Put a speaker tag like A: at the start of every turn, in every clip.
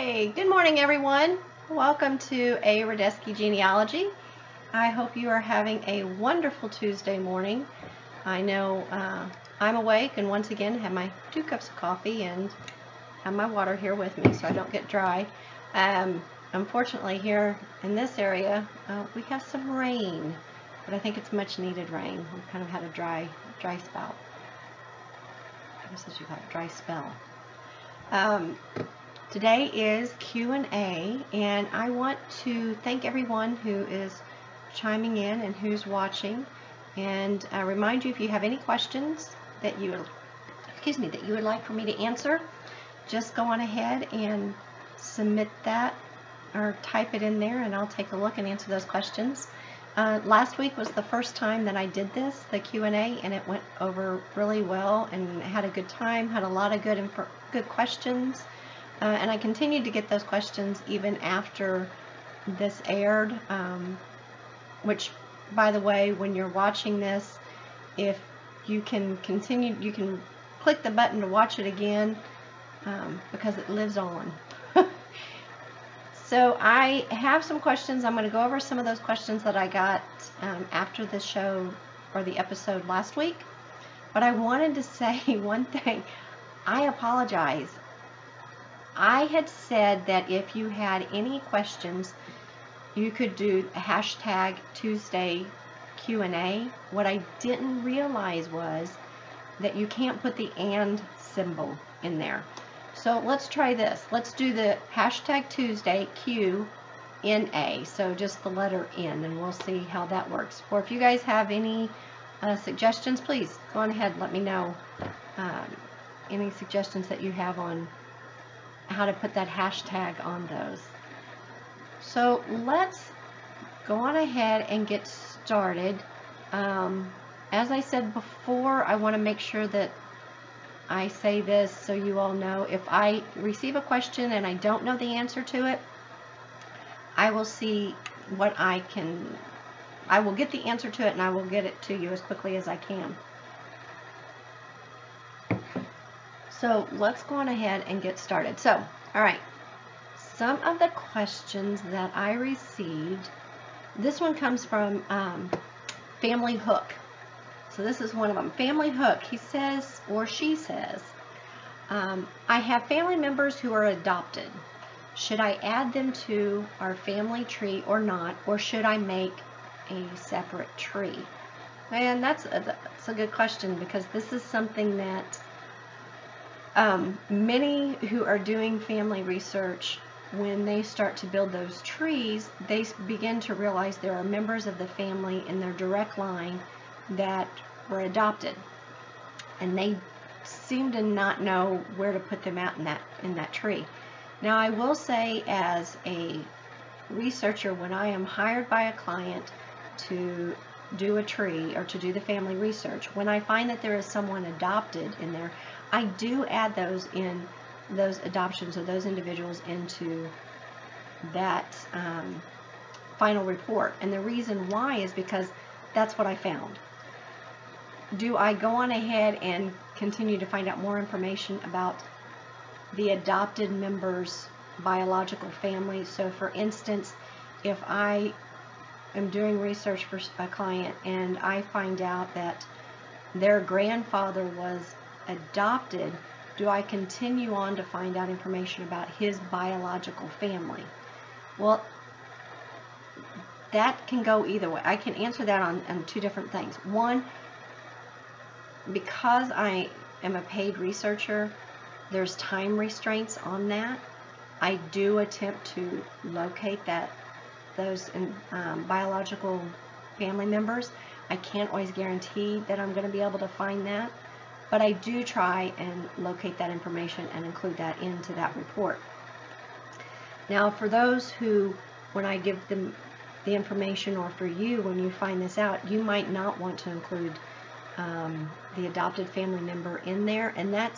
A: Hey, good morning everyone. Welcome to ARodesky Genealogy. I hope you are having a wonderful Tuesday morning. I know I'm awake and once again have my 2 cups of coffee and have my water here with me so I don't get dry. Unfortunately here in this area we have some rain, but I think it's much needed rain. We've kind of had a dry spell. I guess you call it dry spell. Today is Q&A, and I want to thank everyone who is chiming in and who's watching, and remind you, if you have any questions that you would like for me to answer, just go on ahead and submit that or type it in there, and I'll take a look and answer those questions. Last week was the first time that I did this, the Q&A, and it went over really well and had a good time, had a lot of good questions. And I continued to get those questions even after this aired, which, by the way, when you're watching this, if you can continue, you can click the button to watch it again because it lives on. So I have some questions. I'm going to go over some of those questions that I got after the show or the episode last week. But I wanted to say one thing. I apologize. I had said that if you had any questions, you could do hashtag Tuesday Q&A. What I didn't realize was that you can't put the and symbol in there. So let's try this. Let's do the hashtag Tuesday Q&A. So just the letter N, and we'll see how that works. Or if you guys have any suggestions, please go on ahead and let me know any suggestions that you have on how to put that hashtag on those. So let's go on ahead and get started. As I said before, I want to make sure that I say this so you all know. If I receive a question and I don't know the answer to it, I will see what I will get the answer to it, and I will get it to you as quickly as I can. So let's go on ahead and get started. So, all right, some of the questions that I received, this one comes from Family Hook. So this is one of them. Family Hook, he says, or she says, I have family members who are adopted. Should I add them to our family tree or not, or should I make a separate tree? And that's a good question, because this is something that many who are doing family research, when they start to build those trees, they begin to realize there are members of the family in their direct line that were adopted, and they seem to not know where to put them out in that tree. Now, I will say, as a researcher, when I am hired by a client to do a tree or to do the family research, when I find that there is someone adopted in there, I do add those adoptions of those individuals into that final report. And the reason why is because that's what I found. Do I go on ahead and continue to find out more information about the adopted member's biological family? So for instance, if I am doing research for a client and I find out that their grandfather was adopted, do I continue on to find out information about his biological family? Well, that can go either way. I can answer that on 2 different things. One, because I am a paid researcher, there's time restraints on that. I do attempt to locate those biological family members. I can't always guarantee that I'm going to be able to find that, but I do try and locate that information and include that into that report. Now, for those who, when I give them the information, or for you, when you find this out, you might not want to include the adopted family member in there, and that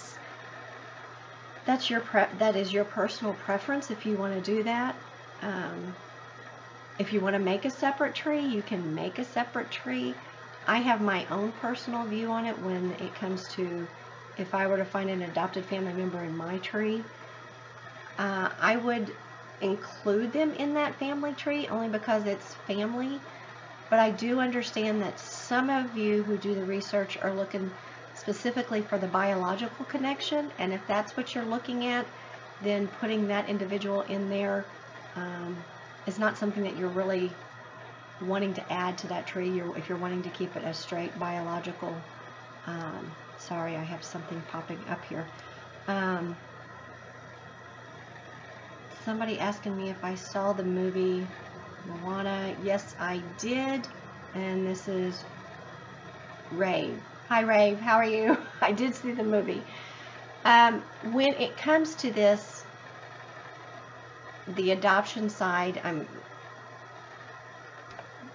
A: is your personal preference if you want to do that. If you want to make a separate tree, you can make a separate tree. I have my own personal view on it when it comes to, if I were to find an adopted family member in my tree, I would include them in that family tree only because it's family. But I do understand that some of you who do the research are looking specifically for the biological connection, and if that's what you're looking at, then putting that individual in there is not something that you're really wanting to add to that tree. If you're wanting to keep it a straight biological, sorry, I have something popping up here. Somebody asking me if I saw the movie Moana. Yes, I did. And this is Rave. Hi, Rave. How are you? I did see the movie. When it comes to this, the adoption side,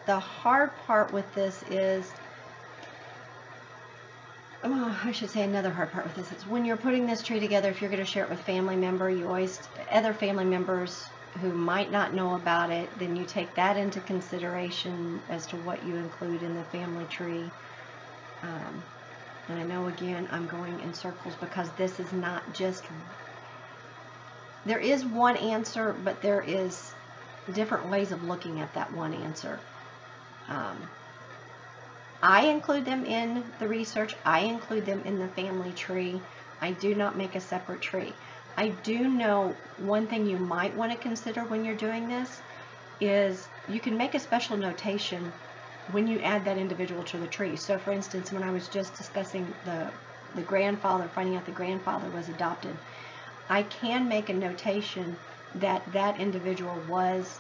A: the hard part with this is, I should say another hard part with this is when you're putting this tree together, if you're going to share it with family member, other family members who might not know about it, then you take that into consideration as to what you include in the family tree. And I know, again, I'm going in circles because this is not just, there is one answer, but there is different ways of looking at that one answer. I include them in the research. I include them in the family tree. I do not make a separate tree. I do know one thing you might want to consider when you're doing this is you can make a special notation when you add that individual to the tree. So for instance, when I was just discussing the grandfather, finding out the grandfather was adopted, I can make a notation that that individual was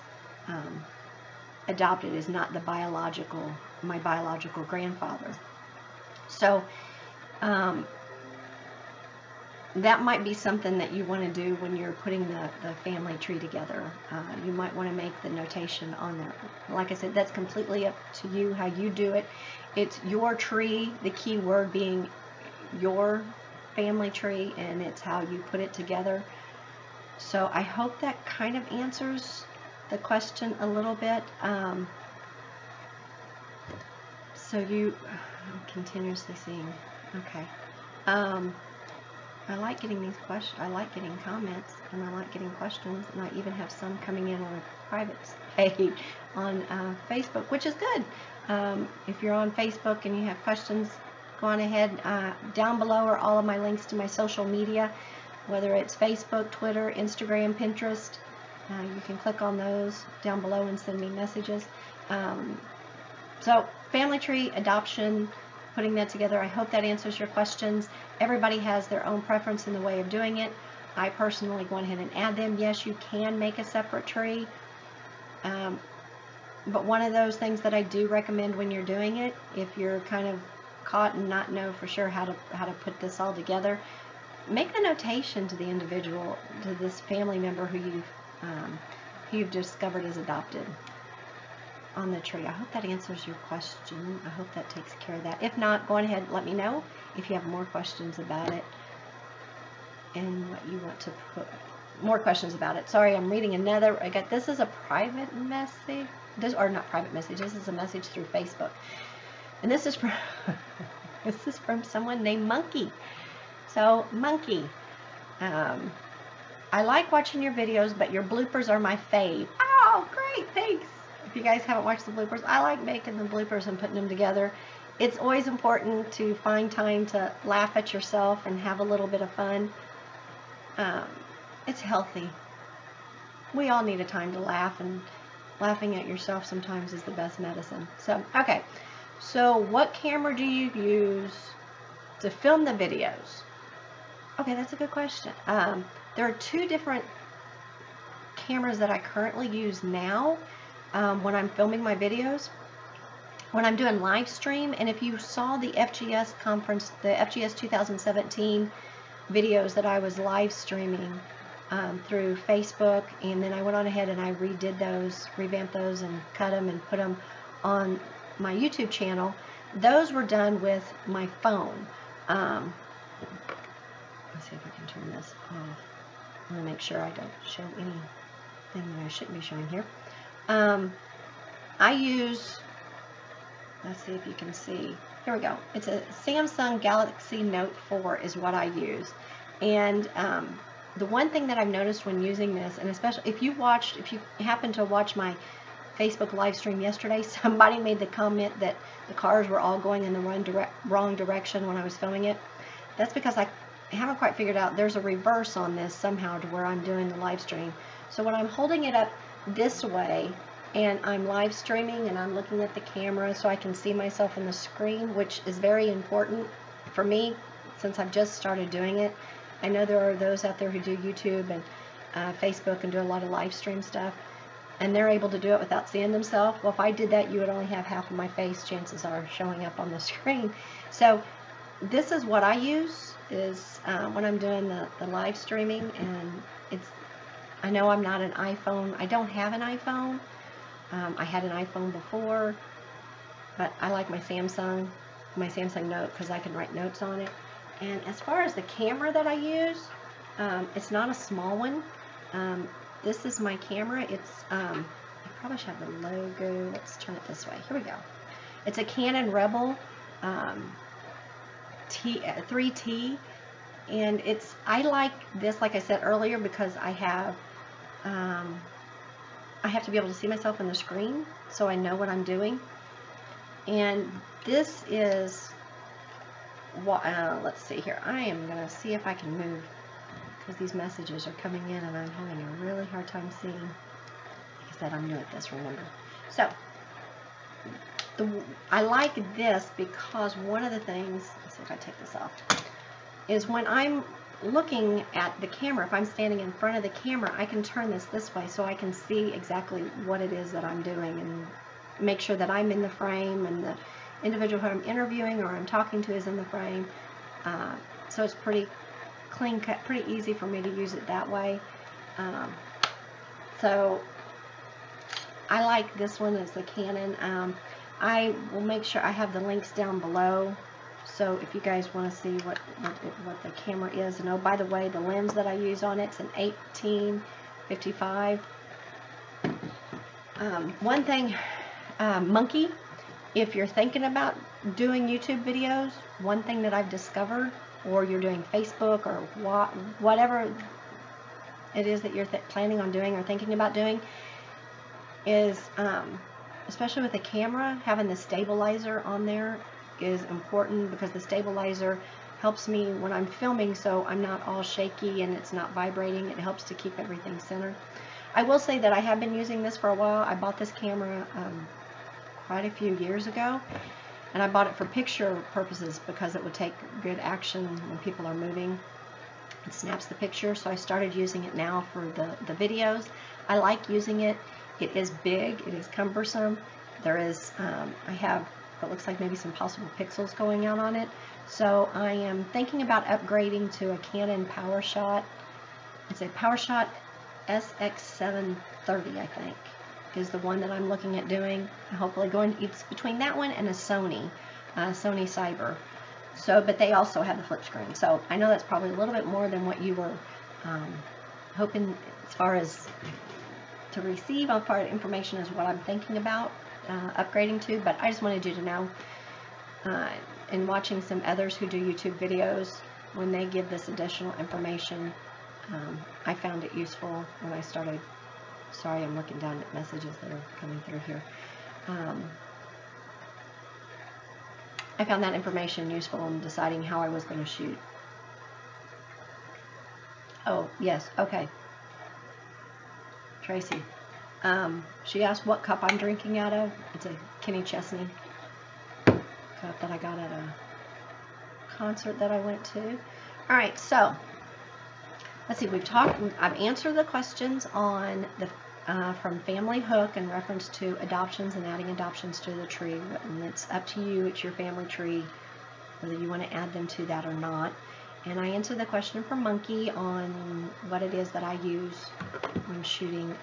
A: adopted, is not my biological grandfather. So that might be something that you want to do when you're putting the family tree together. You might want to make the notation on there. Like I said, that's completely up to you how you do it. It's your tree, the key word being your family tree, and it's how you put it together. So I hope that kind of answers the question a little bit. So I'm continuously seeing, okay. I like getting these questions, I like getting comments, and I like getting questions, and I even have some coming in on a private page on Facebook, which is good. If you're on Facebook and you have questions, go on ahead. Down below are all of my links to my social media, whether it's Facebook, Twitter, Instagram, Pinterest. You can click on those down below and send me messages. So family tree, adoption, putting that together, I hope that answers your questions. Everybody has their own preference in the way of doing it. I personally go ahead and add them. Yes, you can make a separate tree. But one of those things that I do recommend when you're doing it, if you're kind of caught and not know for sure how to put this all together, make the notation to the individual, to this family member who you've discovered is adopted on the tree. I hope that answers your question. I hope that takes care of that. If not, go ahead and let me know if you have more questions about it and what you want to put. More questions about it. Sorry, I'm reading another. This is a private message. Or not private message. This is a message through Facebook. And this is from this is from someone named Monkey. So, Monkey, I like watching your videos, but your bloopers are my fave. Oh, great, thanks. If you guys haven't watched the bloopers, I like making the bloopers and putting them together. It's always important to find time to laugh at yourself and have a little bit of fun. It's healthy. We all need a time to laugh, and laughing at yourself sometimes is the best medicine. So, okay. So, what camera do you use to film the videos? Okay, that's a good question. There are two different cameras that I currently use now when I'm filming my videos. When I'm doing live stream, and if you saw the FGS conference, the FGS 2017 videos that I was live streaming through Facebook, and then I went on ahead and I redid those, revamped those, and cut them and put them on my YouTube channel. Those were done with my phone. Let's see if I can turn this off. I want to make sure I don't show anything that I shouldn't be showing here. I use, let's see if you can see. Here we go. It's a Samsung Galaxy Note 4 is what I use. And the one thing that I've noticed when using this, and especially if you happen to watch my Facebook live stream yesterday, somebody made the comment that the cars were all going in the wrong direction when I was filming it. That's because I haven't quite figured out, there's a reverse on this somehow to where I'm doing the live stream. So when I'm holding it up this way and I'm live streaming and I'm looking at the camera so I can see myself in the screen, which is very important for me since I've just started doing it. I know there are those out there who do YouTube and Facebook and do a lot of live stream stuff, and they're able to do it without seeing themselves. Well, if I did that, you would only have half of my face, chances are, showing up on the screen. So this is what I use is when I'm doing the live streaming, and I know I'm not an iPhone. I don't have an iPhone. I had an iPhone before, but I like my Samsung Note because I can write notes on it. And as far as the camera that I use, it's not a small one. This is my camera. It's, I probably should have the logo. Let's turn it this way. Here we go. It's a Canon Rebel 3T. And I like this, like I said earlier, because I have to be able to see myself in the screen so I know what I'm doing. And this is what, let's see here. I am going to see if I can move because these messages are coming in and I'm having a really hard time seeing. Like I said, I'm new at this, remember. So, I like this because one of the things, let's see if I take this off, is when I'm looking at the camera, if I'm standing in front of the camera, I can turn this way so I can see exactly what it is that I'm doing and make sure that I'm in the frame and the individual who I'm interviewing or I'm talking to is in the frame. So it's pretty clean cut, pretty easy for me to use it that way. So I like this one as the Canon. I will make sure I have the links down below. So if you guys want to see what the camera is, and oh, by the way, the lens that I use on it's an 1855. One thing, Monkey, if you're thinking about doing YouTube videos, one thing that I've discovered, or you're doing Facebook or whatever it is that you're planning on doing or thinking about doing, is especially with the camera, having the stabilizer on there is important because the stabilizer helps me when I'm filming so I'm not all shaky and it's not vibrating. It helps to keep everything centered. I will say that I have been using this for a while. I bought this camera quite a few years ago, and I bought it for picture purposes because it would take good action when people are moving. It snaps the picture, so I started using it now for the videos. I like using it. It is big, it is cumbersome. There is, I have what looks like maybe some possible pixels going out on it. So I am thinking about upgrading to a Canon PowerShot. It's a PowerShot SX730, I think, is the one that I'm looking at doing. Hopefully it's between that one and a Sony Cyber. So, but they also have the flip screen. So I know that's probably a little bit more than what you were hoping as far as to receive. As far as information is what I'm thinking about upgrading to, but I just wanted you to know, in watching some others who do YouTube videos, when they give this additional information, I found it useful when I started. Sorry, I'm looking down at messages that are coming through here. I found that information useful in deciding how I was going to shoot. Oh, yes, okay. Tracy. She asked what cup I'm drinking out of. It's a Kenny Chesney cup that I got at a concert that I went to. Alright, so let's see, I've answered the questions on the from Family Hook in reference to adoptions and adding adoptions to the tree, and it's up to you, it's your family tree, whether you want to add them to that or not. And I answered the question from Monkey on what it is that I use when shooting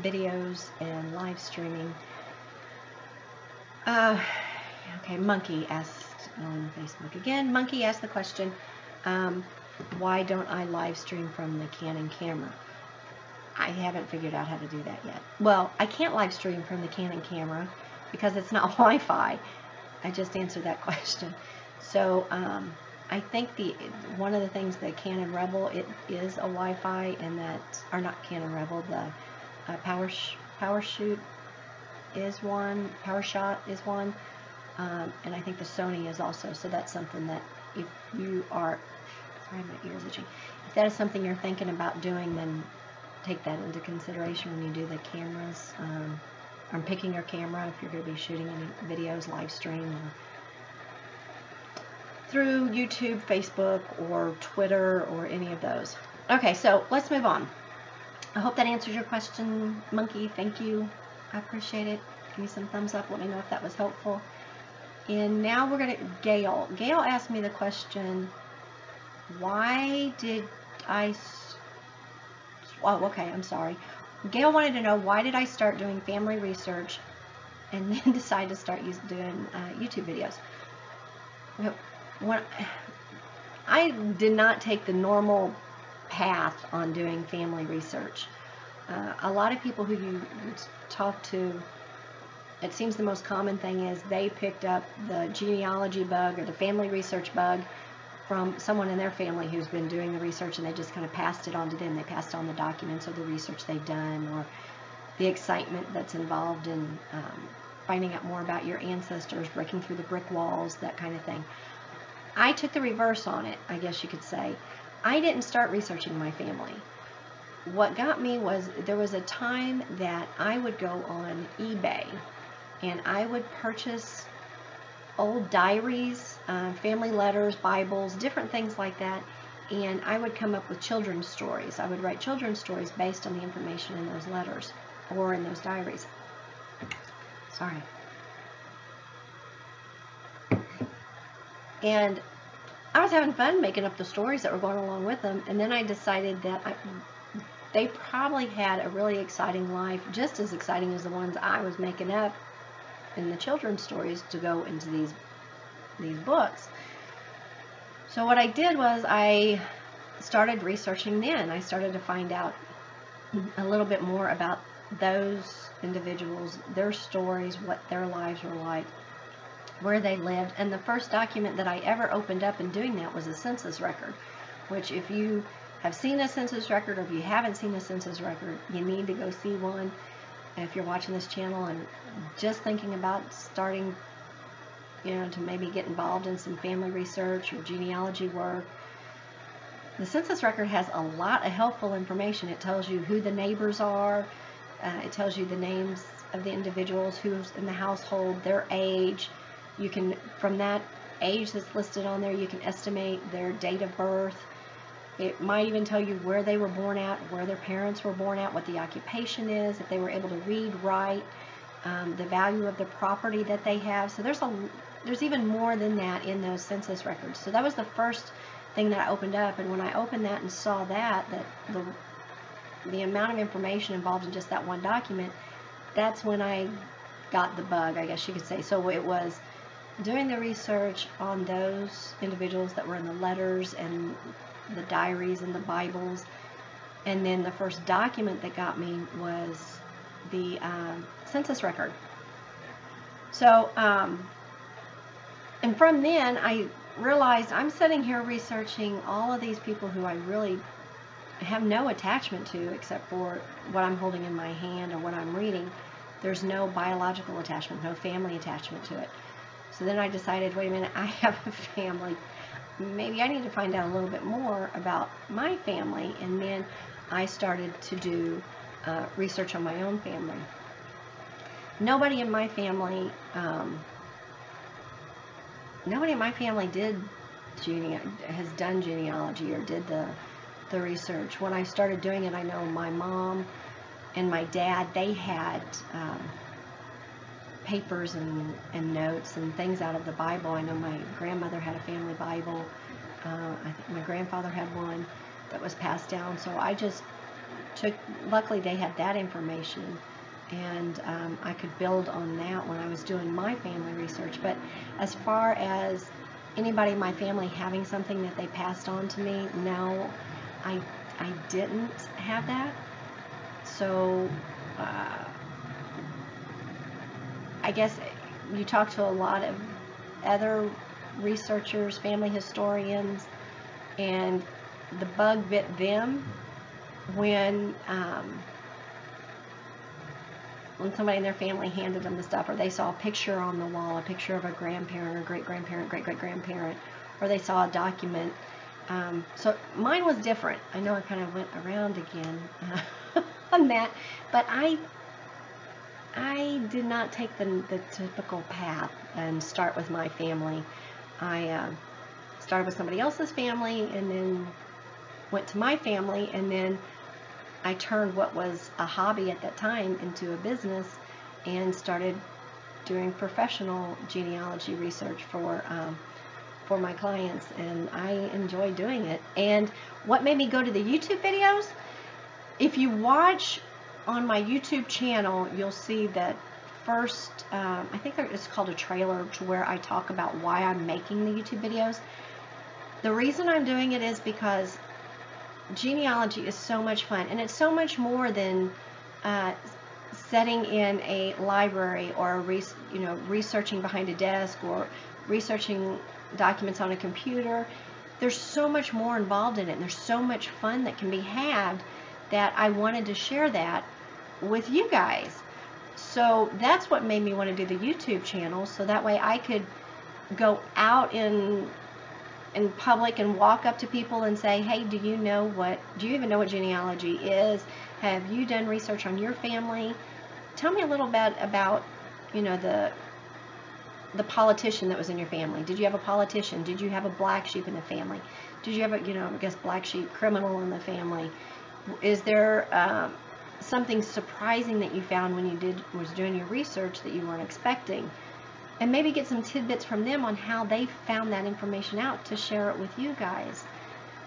A: videos and live streaming. Okay, Monkey asked on Facebook again. Monkey asked the question, why don't I live stream from the Canon camera? I haven't figured out how to do that yet. Well, I can't live stream from the Canon camera because it's not Wi-Fi. I just answered that question. So I think one of the things that Canon Rebel, it is a Wi-Fi, and that, or not Canon Rebel, the PowerShoot is one, PowerShot is one, and I think the Sony is also. So that's something that if you are, sorry, my ear's itching. If that is something you're thinking about doing, then take that into consideration when you do the cameras, or picking your camera if you're going to be shooting any videos, live stream, or through YouTube, Facebook, or Twitter, or any of those. Okay, so let's move on. I hope that answers your question, Monkey. Thank you. I appreciate it. Give me some thumbs up. Let me know if that was helpful. And now we're going to Gail. Gail asked me the question, why did I... Oh, okay, I'm sorry. Gail wanted to know, why did I start doing family research and then decide to start doing YouTube videos? When I did not take the normal path on doing family research. A lot of people who you talk to, it seems the most common thing is they picked up the genealogy bug or the family research bug from someone in their family who's been doing the research, and they just kind of passed it on to them. They passed on the documents or the research they've done, or the excitement that's involved in finding out more about your ancestors, breaking through the brick walls, that kind of thing. I took the reverse on it, I guess you could say. I didn't start researching my family. What got me was, there was a time that I would go on eBay and I would purchase old diaries, family letters, Bibles, different things like that, and I would come up with children's stories. I would write children's stories based on the information in those letters or in those diaries. Sorry. And I was having fun making up the stories that were going along with them, and then I decided that they probably had a really exciting life, just as exciting as the ones I was making up in the children's stories to go into these books. So what I did was I started researching then. I started to find out a little bit more about those individuals, their stories, what their lives were like, where they lived. And the first document that I ever opened up in doing that was a census record, which if you have seen a census record, or if you haven't seen a census record, you need to go see one. If you're watching this channel and just thinking about starting, to maybe get involved in some family research or genealogy work, the census record has a lot of helpful information. It tells you who the neighbors are. It tells you the names of the individuals, who's in the household, their age. You can, from that age that's listed on there, you can estimate their date of birth. It might even tell you where they were born at, where their parents were born at, what the occupation is, if they were able to read, write, the value of the property that they have. So there's even more than that in those census records. So that was the first thing that I opened up, and when I opened that and saw that the amount of information involved in just that one document, that's when I got the bug, I guess you could say. So it was doing the research on those individuals that were in the letters and the diaries and the Bibles, and then the first document that got me was the census record. So and from then I realized I'm sitting here researching all of these people who I really have no attachment to, except for what I'm holding in my hand or what I'm reading. There's no biological attachment, no family attachment to it. So then I decided, wait a minute, I have a family. Maybe I need to find out a little bit more about my family. And then I started to do research on my own family. Nobody in my family has done genealogy or did the research. When I started doing it, I know my mom and my dad, they had papers and notes and things out of the Bible. I know my grandmother had a family Bible. I think my grandfather had one that was passed down. So I just took, luckily they had that information, and I could build on that when I was doing my family research. But as far as anybody in my family having something that they passed on to me, no, I didn't have that. So I guess you talk to a lot of other researchers, family historians, and the bug bit them when somebody in their family handed them the stuff, or they saw a picture on the wall, a picture of a grandparent or great-grandparent, great-great-grandparent, or they saw a document. So mine was different. I know I kind of went around again on that, but I did not take the typical path and start with my family. I started with somebody else's family and then went to my family, and then I turned what was a hobby at that time into a business and started doing professional genealogy research for my clients, and I enjoy doing it. And what made me go to the YouTube videos, if you watch on my YouTube channel, you'll see that first, I think it's called a trailer, to where I talk about why I'm making the YouTube videos. The reason I'm doing it is because genealogy is so much fun, and it's so much more than sitting in a library or researching behind a desk or researching documents on a computer. There's so much more involved in it, and there's so much fun that can be had, that I wanted to share that with you guys. So that's what made me want to do the YouTube channel, so that way I could go out in public and walk up to people and say, hey, do you even know what genealogy is? Have you done research on your family? Tell me a little bit about, the politician that was in your family. Did you have a politician? Did you have a black sheep in the family? Did you have a, black sheep criminal in the family? Is there something surprising that you found when you was doing your research that you weren't expecting? And maybe get some tidbits from them on how they found that information out to share it with you guys.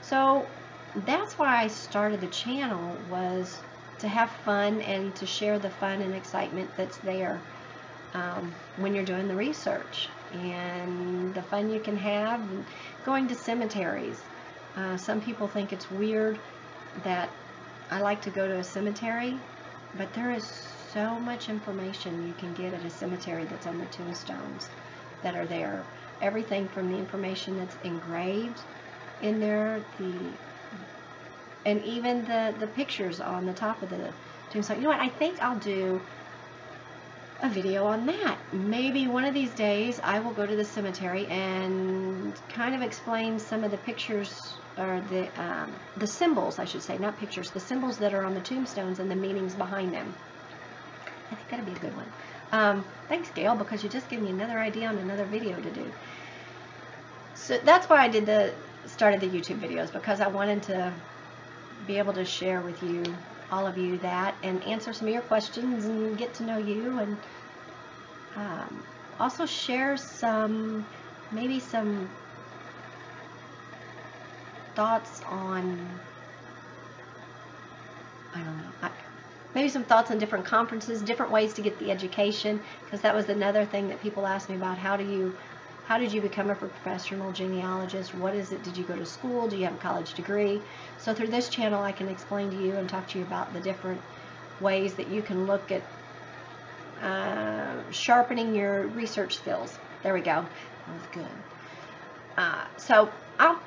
A: So that's why I started the channel, was to have fun and to share the fun and excitement that's there when you're doing the research, and the fun you can have going to cemeteries. Some people think it's weird that I like to go to a cemetery, but there is so much information you can get at a cemetery that's on the tombstones that are there. Everything from the information that's engraved in there, and even the pictures on the top of the tombstone. You know what? I think I'll do a video on that. Maybe one of these days I will go to the cemetery and kind of explain some of the pictures, or the symbols, I should say, not pictures, the symbols that are on the tombstones and the meanings behind them. I think that'd be a good one. Thanks, Gail, because you just gave me another idea on another video to do. So that's why I started the YouTube videos, because I wanted to be able to share with you, all of you, that, and answer some of your questions and get to know you, and also share maybe some thoughts on, I don't know, maybe some thoughts on different conferences, different ways to get the education, because that was another thing that people asked me about. How did you become a professional genealogist? What is it? Did you go to school? Do you have a college degree? So through this channel, I can explain to you and talk to you about the different ways that you can look at sharpening your research skills. There we go. That was good. So I'll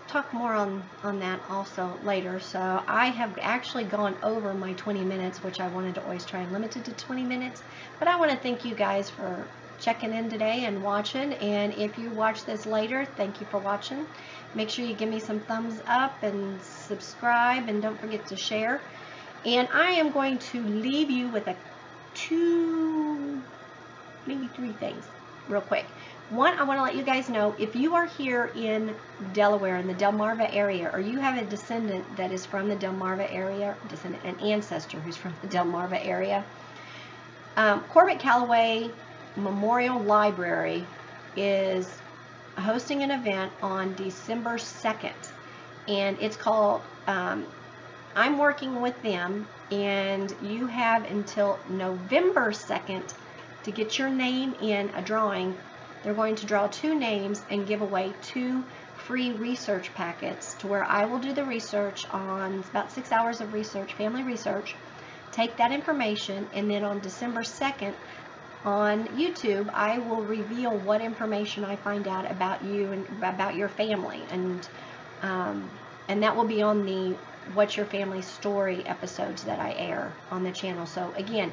A: talk more on that also later. So I have actually gone over my 20 minutes, which I wanted to always try and limit it to 20 minutes. But I want to thank you guys for checking in today and watching. And if you watch this later, thank you for watching. Make sure you give me some thumbs up and subscribe, and don't forget to share. And I am going to leave you with maybe three things real quick. One, I want to let you guys know, if you are here in Delaware, in the Delmarva area, or you have a descendant that is from the Delmarva area, an ancestor who's from the Delmarva area, Corbett Calloway Memorial Library is hosting an event on December 2nd, and it's called I'm Working With Them, and you have until November 2nd to get your name in a drawing. They're going to draw 2 names and give away 2 free research packets, to where I will do the research on about 6 hours of research, family research, take that information, and then on December 2nd, on YouTube, I will reveal what information I find out about you and about your family, and that will be on the What's Your Family Story episodes that I air on the channel. So again,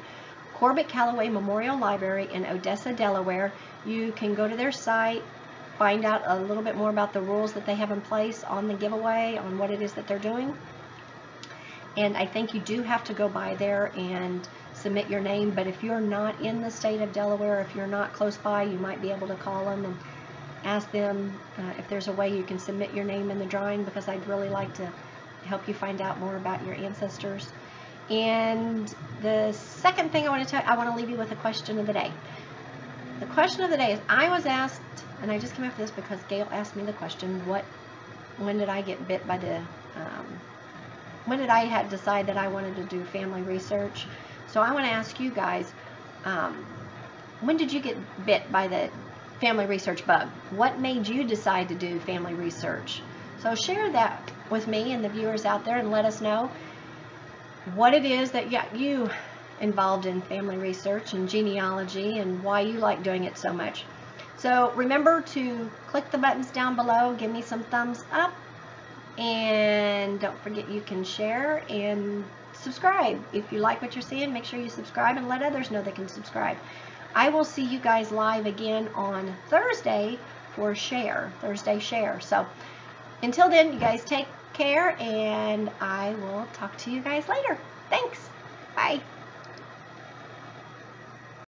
A: Corbett Calloway Memorial Library in Odessa, Delaware. You can go to their site, find out a little bit more about the rules that they have in place on the giveaway, on what it is that they're doing. And I think you do have to go by there and submit your name, but if you're not in the state of Delaware, if you're not close by, you might be able to call them and ask them if there's a way you can submit your name in the drawing, because I'd really like to help you find out more about your ancestors. And the second thing I want to leave you with a question of the day. The question of the day is, I was asked, and I just came after this because Gail asked me the question, when did I get bit by the, when did I decide that I wanted to do family research? So I want to ask you guys, when did you get bit by the family research bug? What made you decide to do family research? So share that with me and the viewers out there, and let us know what it is that got you involved in family research and genealogy, and why you like doing it so much. So remember to click the buttons down below, give me some thumbs up, and don't forget you can share and subscribe. If you like what you're seeing, make sure you subscribe and let others know they can subscribe. I will see you guys live again on Thursday for Thursday Share. So until then, you guys take care, and I will talk to you guys later. Thanks. Bye.